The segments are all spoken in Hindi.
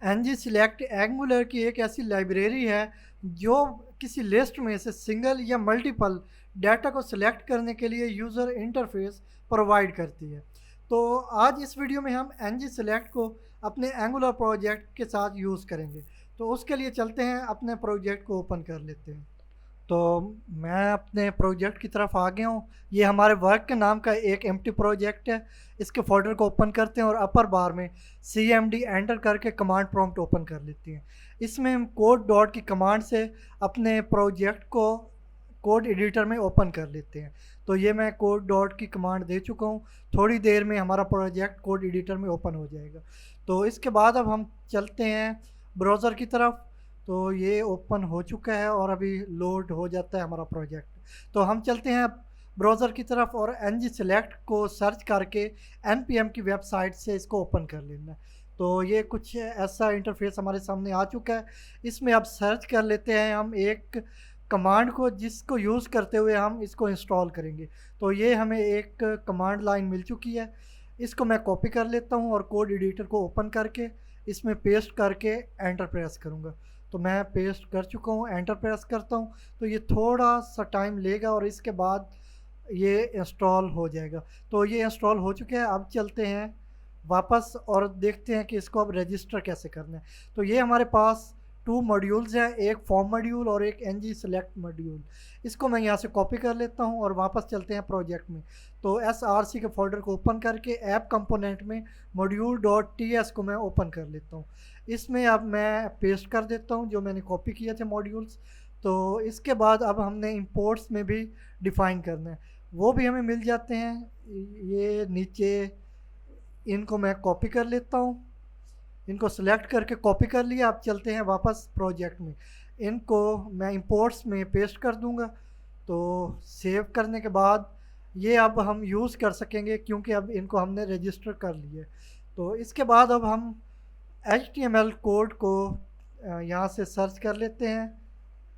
एनजी सिलेक्ट एंगुलर की एक ऐसी लाइब्रेरी है जो किसी लिस्ट में से सिंगल या मल्टीपल डाटा को सिलेक्ट करने के लिए यूज़र इंटरफेस प्रोवाइड करती है। तो आज इस वीडियो में हम एनजी सिलेक्ट को अपने एंगुलर प्रोजेक्ट के साथ यूज़ करेंगे। तो उसके लिए चलते हैं, अपने प्रोजेक्ट को ओपन कर लेते हैं। तो मैं अपने प्रोजेक्ट की तरफ आ गया हूँ। ये हमारे वर्क के नाम का एक एम्प्टी प्रोजेक्ट है। इसके फोल्डर को ओपन करते हैं और अपर बार में CMD एंटर करके कमांड प्रॉम्प्ट ओपन कर लेते हैं। इसमें हम कोड डॉट की कमांड से अपने प्रोजेक्ट को कोड एडिटर में ओपन कर लेते हैं। तो ये मैं कोड डॉट की कमांड दे चुका हूँ। थोड़ी देर में हमारा प्रोजेक्ट कोड एडिटर में ओपन हो जाएगा। तो इसके बाद अब हम चलते हैं ब्राउज़र की तरफ। तो ये ओपन हो चुका है और अभी लोड हो जाता है हमारा प्रोजेक्ट। तो हम चलते हैं ब्राउज़र की तरफ और एनजी सिलेक्ट को सर्च करके NPM की वेबसाइट से इसको ओपन कर लेना है। तो ये कुछ ऐसा इंटरफेस हमारे सामने आ चुका है। इसमें अब सर्च कर लेते हैं हम एक कमांड को जिसको यूज़ करते हुए हम इसको इंस्टॉल करेंगे। तो ये हमें एक कमांड लाइन मिल चुकी है। इसको मैं कॉपी कर लेता हूँ और कोड एडिटर को ओपन करके इसमें पेस्ट करके एंटर प्रेस करूँगा। तो मैं पेस्ट कर चुका हूँ, एंटर प्रेस करता हूँ। तो ये थोड़ा सा टाइम लेगा और इसके बाद ये इंस्टॉल हो जाएगा। तो ये इंस्टॉल हो चुके हैं। अब चलते हैं वापस और देखते हैं कि इसको अब रजिस्टर कैसे करना है। तो ये हमारे पास 2 मॉड्यूल्स हैं, एक फॉर्म मॉड्यूल और एक एनजी सेलेक्ट मॉड्यूल। इसको मैं यहाँ से कॉपी कर लेता हूँ और वापस चलते हैं प्रोजेक्ट में। तो SRC के फोल्डर को ओपन करके ऐप कंपोनेंट में module.ts को मैं ओपन कर लेता हूँ। इसमें अब मैं पेस्ट कर देता हूँ जो मैंने कॉपी किए थे मॉड्यूल्स। तो इसके बाद अब हमने इंपोर्ट्स में भी डिफ़ाइन करना है, वो भी हमें मिल जाते हैं ये नीचे। इनको मैं कॉपी कर लेता हूँ, इनको सिलेक्ट करके कॉपी कर लिया। अब चलते हैं वापस प्रोजेक्ट में। इनको मैं इंपोर्ट्स में पेस्ट कर दूंगा। तो सेव करने के बाद ये अब हम यूज़ कर सकेंगे क्योंकि अब इनको हमने रजिस्टर कर लिए। तो इसके बाद अब हम HTML कोड को यहाँ से सर्च कर लेते हैं।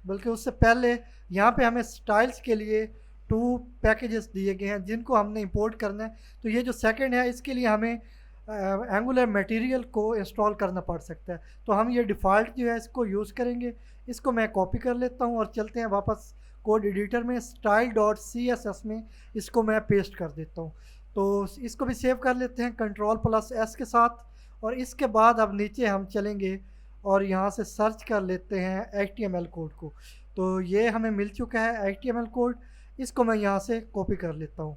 बल्कि उससे पहले यहाँ पे हमें स्टाइल्स के लिए 2 पैकेजेस दिए गए हैं जिनको हमने इंपोर्ट करना है। तो ये जो सेकंड है इसके लिए हमें एंगुलर मटेरियल को इंस्टॉल करना पड़ सकता है। तो हम ये डिफ़ॉल्ट जो है इसको यूज़ करेंगे। इसको मैं कॉपी कर लेता हूँ और चलते हैं वापस कोड एडिटर में style.css में इसको मैं पेस्ट कर देता हूँ। तो इसको भी सेव कर लेते हैं Ctrl+S के साथ। और इसके बाद अब नीचे हम चलेंगे और यहाँ से सर्च कर लेते हैं HTML कोड को। तो ये हमें मिल चुका है HTML कोड। इसको मैं यहाँ से कॉपी कर लेता हूँ।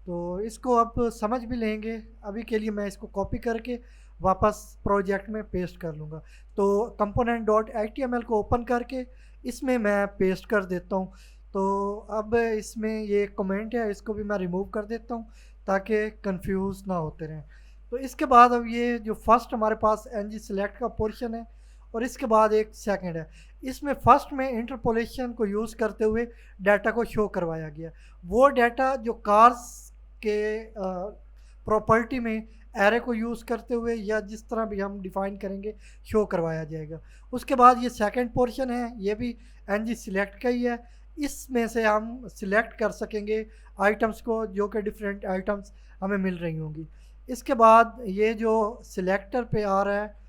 तो इसको अब समझ भी लेंगे। अभी के लिए मैं इसको कॉपी करके वापस प्रोजेक्ट में पेस्ट कर लूँगा। तो component.html को ओपन करके इसमें मैं पेस्ट कर देता हूँ। तो अब इसमें ये कमेंट है, इसको भी मैं रिमूव कर देता हूँ ताकि कंफ्यूज ना होते रहें। तो इसके बाद अब ये जो फर्स्ट हमारे पास एनजी सिलेक्ट का पोर्शन है और इसके बाद एक सेकंड है। इसमें फर्स्ट में इंटरपोलेशन को यूज़ करते हुए डाटा को शो करवाया गया। वो डाटा जो कार्स के प्रॉपर्टी में एरे को यूज़ करते हुए या जिस तरह भी हम डिफ़ाइन करेंगे शो करवाया जाएगा। उसके बाद ये सेकंड पोर्शन है, ये भी एनजी सिलेक्ट का ही है। इसमें से हम सिलेक्ट कर सकेंगे आइटम्स को जो कि डिफरेंट आइटम्स हमें मिल रही होंगी। इसके बाद ये जो सिलेक्टर पे आ रहा है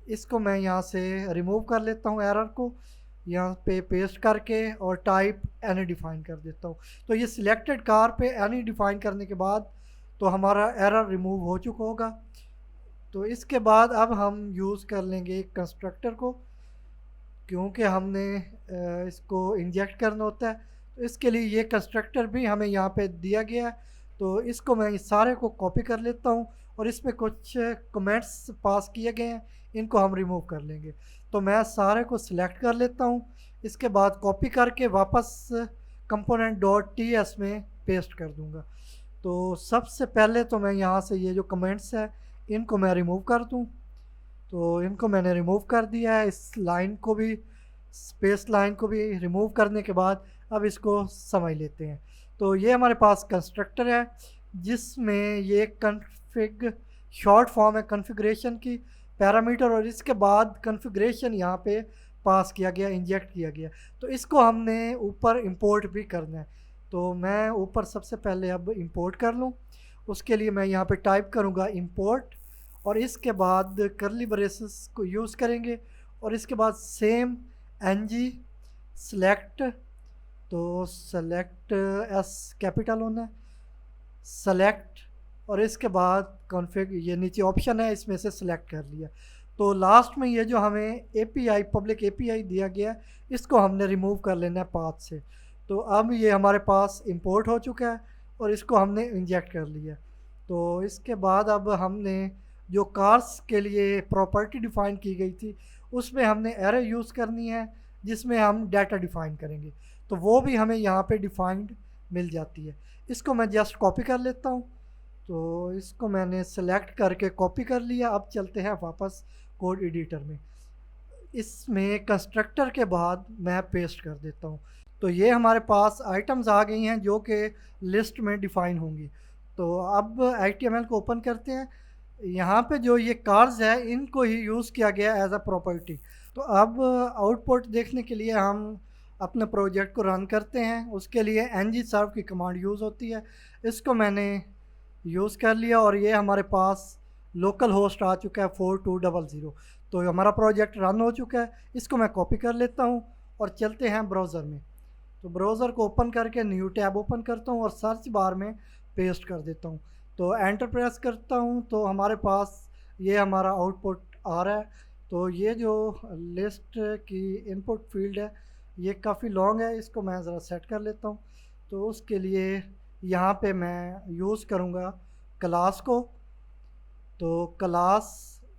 इसको मैं यहाँ से रिमूव कर लेता हूँ, एरर को यहाँ पे पेस्ट करके और टाइप एनी डिफ़ाइन कर देता हूँ। तो ये सिलेक्टेड कार पे एनी डिफ़ाइन करने के बाद तो हमारा एरर रिमूव हो चुका होगा। तो इसके बाद अब हम यूज़ कर लेंगे कंस्ट्रक्टर को क्योंकि हमने इसको इंजेक्ट करना होता है। तो इसके लिए ये कंस्ट्रक्टर भी हमें यहाँ पे दिया गया है। तो इसको मैं इस सारे को कॉपी कर लेता हूँ और इसमें कुछ कमेंट्स पास किए गए हैं, इनको हम रिमूव कर लेंगे। तो मैं सारे को सिलेक्ट कर लेता हूँ। इसके बाद कॉपी करके वापस component.ts में पेस्ट कर दूँगा। तो सबसे पहले तो मैं यहाँ से ये जो कमेंट्स हैं इनको मैं रिमूव कर दूँ। तो इनको मैंने रिमूव कर दिया है। इस लाइन को भी, स्पेस लाइन को भी रिमूव करने के बाद अब इसको समझ लेते हैं। तो ये हमारे पास कंस्ट्रक्टर है जिसमें ये कन्फिग शॉर्ट फॉर्म है कॉन्फ़िगरेशन की पैरामीटर और इसके बाद कॉन्फ़िगरेशन यहाँ पे पास किया गया, इंजेक्ट किया गया। तो इसको हमने ऊपर इंपोर्ट भी करना है। तो मैं ऊपर सबसे पहले अब इंपोर्ट कर लूँ। उसके लिए मैं यहाँ पे टाइप करूँगा इंपोर्ट और इसके बाद करली ब्रेसेस को यूज़ करेंगे और इसके बाद सेम ng सेलेक्ट, तो सेलेक्ट एस कैपिटल होना है, सेलेक्ट, और इसके बाद कॉन्फ़िग, ये नीचे ऑप्शन है इसमें से सिलेक्ट कर लिया। तो लास्ट में ये जो हमें एपीआई पब्लिक एपीआई दिया गया है इसको हमने रिमूव कर लेना है पाथ से। तो अब ये हमारे पास इंपोर्ट हो चुका है और इसको हमने इंजेक्ट कर लिया। तो इसके बाद अब हमने जो कार्स के लिए प्रॉपर्टी डिफ़ाइन की गई थी उसमें हमने एरे यूज़ करनी है जिसमें हम डाटा डिफ़ाइन करेंगे, तो वो भी हमें यहाँ पे डिफ़ाइंड मिल जाती है। इसको मैं जस्ट कॉपी कर लेता हूँ। तो इसको मैंने सेलेक्ट करके कॉपी कर लिया। अब चलते हैं वापस कोड एडिटर में। इसमें कंस्ट्रक्टर के बाद मैं पेस्ट कर देता हूँ। तो ये हमारे पास आइटम्स आ गई हैं जो कि लिस्ट में डिफ़ाइन होंगी। तो अब HTML को ओपन करते हैं। यहाँ पे जो ये कार्स है इनको ही यूज़ किया गया एज अ प्रॉपर्टी। तो अब आउटपुट देखने के लिए हम अपने प्रोजेक्ट को रन करते हैं। उसके लिए ng सर्व की कमांड यूज़ होती है, इसको मैंने यूज़ कर लिया और ये हमारे पास लोकल होस्ट आ चुका है 4200। तो हमारा प्रोजेक्ट रन हो चुका है। इसको मैं कॉपी कर लेता हूँ और चलते हैं ब्राउज़र में। तो ब्राउज़र को ओपन करके न्यू टैब ओपन करता हूँ और सर्च बार में पेस्ट कर देता हूँ। तो एंटर प्रेस करता हूँ तो हमारे पास ये हमारा आउटपुट आ रहा है। तो ये जो लिस्ट की इनपुट फील्ड है ये काफ़ी लॉन्ग है, इसको मैं ज़रा सेट कर लेता हूँ। तो उसके लिए यहाँ पे मैं यूज़ करूँगा क्लास को। तो क्लास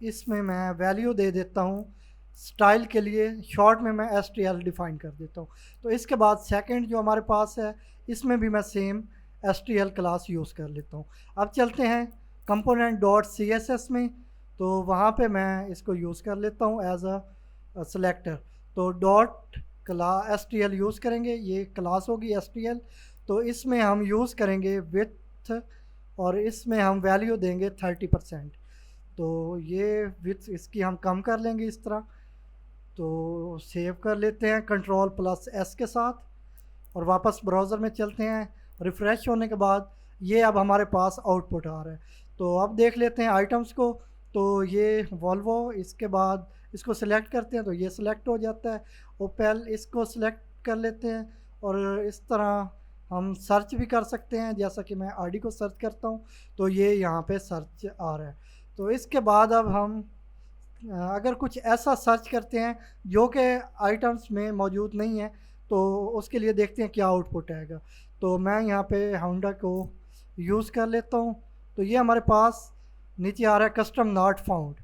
इसमें मैं वैल्यू दे देता हूँ स्टाइल के लिए, शॉर्ट में मैं stl डिफ़ाइन कर देता हूँ। तो इसके बाद सेकंड जो हमारे पास है इसमें भी मैं सेम stl क्लास यूज़ कर लेता हूँ। अब चलते हैं कंपोनेंट डॉट css में। तो वहाँ पे मैं इसको यूज़ कर लेता हूँ एज अ सेलेक्टर। तो डॉट stl यूज़ करेंगे, ये क्लास होगी stl। तो इसमें हम यूज़ करेंगे विथ और इसमें हम वैल्यू देंगे 30%। तो ये विथ इसकी हम कम कर लेंगे इस तरह। तो सेव कर लेते हैं Ctrl+S के साथ और वापस ब्राउज़र में चलते हैं। रिफ़्रेश होने के बाद ये अब हमारे पास आउटपुट आ रहा है। तो अब देख लेते हैं आइटम्स को। तो ये वॉल्वो, इसके बाद इसको सिलेक्ट करते हैं तो ये सिलेक्ट हो जाता है। ओपेल, इसको सिलेक्ट कर लेते हैं और इस तरह हम सर्च भी कर सकते हैं। जैसा कि मैं आरडी को सर्च करता हूँ तो ये यहाँ पे सर्च आ रहा है। तो इसके बाद अब हम अगर कुछ ऐसा सर्च करते हैं जो कि आइटम्स में मौजूद नहीं है तो उसके लिए देखते हैं क्या आउटपुट आएगा। तो मैं यहाँ पे होंडा को यूज़ कर लेता हूँ। तो ये हमारे पास नीचे आ रहा है कस्टम नॉट फाउंड।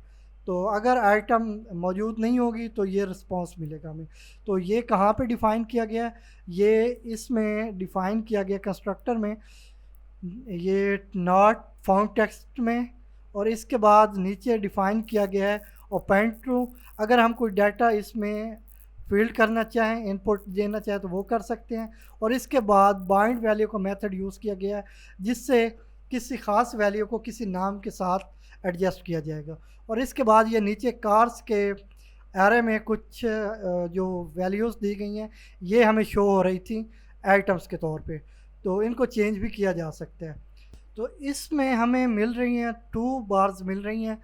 तो अगर आइटम मौजूद नहीं होगी तो ये रिस्पांस मिलेगा हमें। तो ये कहाँ पे डिफ़ाइन किया गया है, ये इसमें डिफ़ाइन किया गया कंस्ट्रक्टर में, ये नॉट फाउंड टेक्स्ट में। और इसके बाद नीचे डिफ़ाइन किया गया है ओपन टू। अगर हम कोई डाटा इसमें फील्ड करना चाहें, इनपुट देना चाहें तो वो कर सकते हैं। और इसके बाद बाइंड वैल्यू का मेथड यूज़ किया गया है जिससे किसी ख़ास वैल्यू को किसी नाम के साथ एडजस्ट किया जाएगा। और इसके बाद ये नीचे कार्स के एरे में कुछ जो वैल्यूज़ दी गई हैं ये हमें शो हो रही थी आइटम्स के तौर पे, तो इनको चेंज भी किया जा सकता है। तो इसमें हमें मिल रही हैं 2 बार्स मिल रही हैं।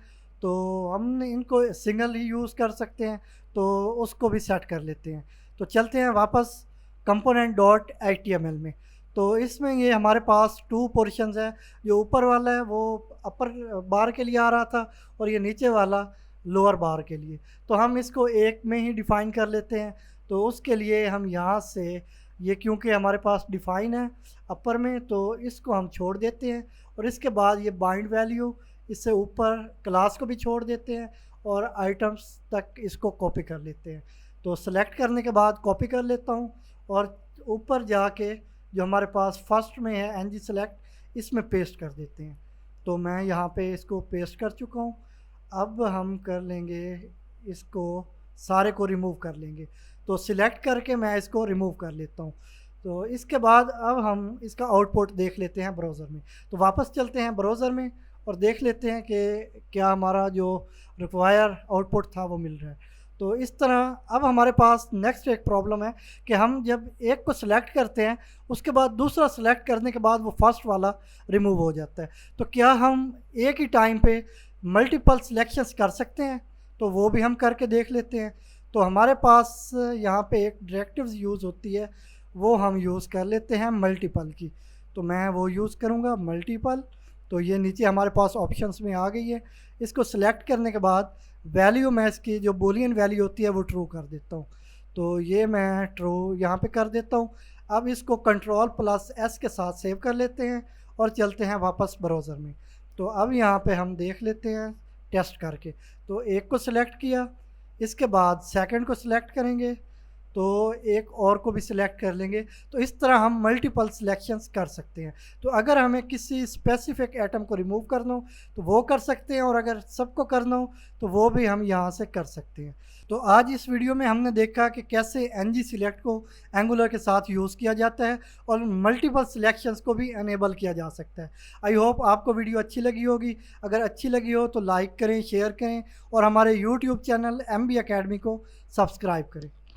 तो हम इनको सिंगल ही यूज़ कर सकते हैं, तो उसको भी सेट कर लेते हैं। तो चलते हैं वापस कंपोनेंट डॉट HTML में। तो इसमें ये हमारे पास 2 पोर्शंस है। जो ऊपर वाला है वो अपर बार के लिए आ रहा था और ये नीचे वाला लोअर बार के लिए। तो हम इसको एक में ही डिफ़ाइन कर लेते हैं। तो उसके लिए हम यहाँ से ये, क्योंकि हमारे पास डिफ़ाइन है अपर में, तो इसको हम छोड़ देते हैं। और इसके बाद ये बाइंड वैल्यू इससे ऊपर क्लास को भी छोड़ देते हैं और आइटम्स तक इसको कॉपी कर लेते हैं। तो सेलेक्ट करने के बाद कॉपी कर लेता हूँ और ऊपर जाके जो हमारे पास फर्स्ट में है ng सेलेक्ट, इसमें पेस्ट कर देते हैं। तो मैं यहाँ पे इसको पेस्ट कर चुका हूँ। अब हम कर लेंगे इसको, सारे को रिमूव कर लेंगे। तो सिलेक्ट करके मैं इसको रिमूव कर लेता हूँ। तो इसके बाद अब हम इसका आउटपुट देख लेते हैं ब्राउज़र में। तो वापस चलते हैं ब्राउज़र में और देख लेते हैं कि क्या हमारा जो रिक्वायर आउटपुट था वो मिल रहा है। तो इस तरह अब हमारे पास नेक्स्ट एक प्रॉब्लम है कि हम जब एक को सिलेक्ट करते हैं उसके बाद दूसरा सिलेक्ट करने के बाद वो फर्स्ट वाला रिमूव हो जाता है। तो क्या हम एक ही टाइम पे मल्टीपल सिलेक्शंस कर सकते हैं, तो वो भी हम करके देख लेते हैं। तो हमारे पास यहाँ पे एक डायरेक्टिव्स यूज़ होती है, वो हम यूज़ कर लेते हैं मल्टीपल की। तो मैं वो यूज़ करूँगा मल्टीपल। तो ये नीचे हमारे पास ऑप्शंस में आ गई है। इसको सिलेक्ट करने के बाद वैल्यू मैं इसकी जो बूलियन वैल्यू होती है वो ट्रू कर देता हूँ। तो ये मैं ट्रू यहाँ पे कर देता हूँ। अब इसको Ctrl+S के साथ सेव कर लेते हैं और चलते हैं वापस ब्राउज़र में। तो अब यहाँ पे हम देख लेते हैं टेस्ट करके। तो एक को सिलेक्ट किया, इसके बाद सेकंड को सिलेक्ट करेंगे, तो एक और को भी सिलेक्ट कर लेंगे। तो इस तरह हम मल्टीपल सिलेक्शंस कर सकते हैं। तो अगर हमें किसी स्पेसिफिक एटम को रिमूव करना हो तो वो कर सकते हैं, और अगर सबको करना हो तो वो भी हम यहाँ से कर सकते हैं। तो आज इस वीडियो में हमने देखा कि कैसे एनजी सिलेक्ट को एंगुलर के साथ यूज़ किया जाता है और मल्टीपल सिलेक्शंस को भी अनेबल किया जा सकता है। आई होप आपको वीडियो अच्छी लगी होगी। अगर अच्छी लगी हो तो लाइक करें, शेयर करें और हमारे यूट्यूब चैनल MB Academy को सब्सक्राइब करें।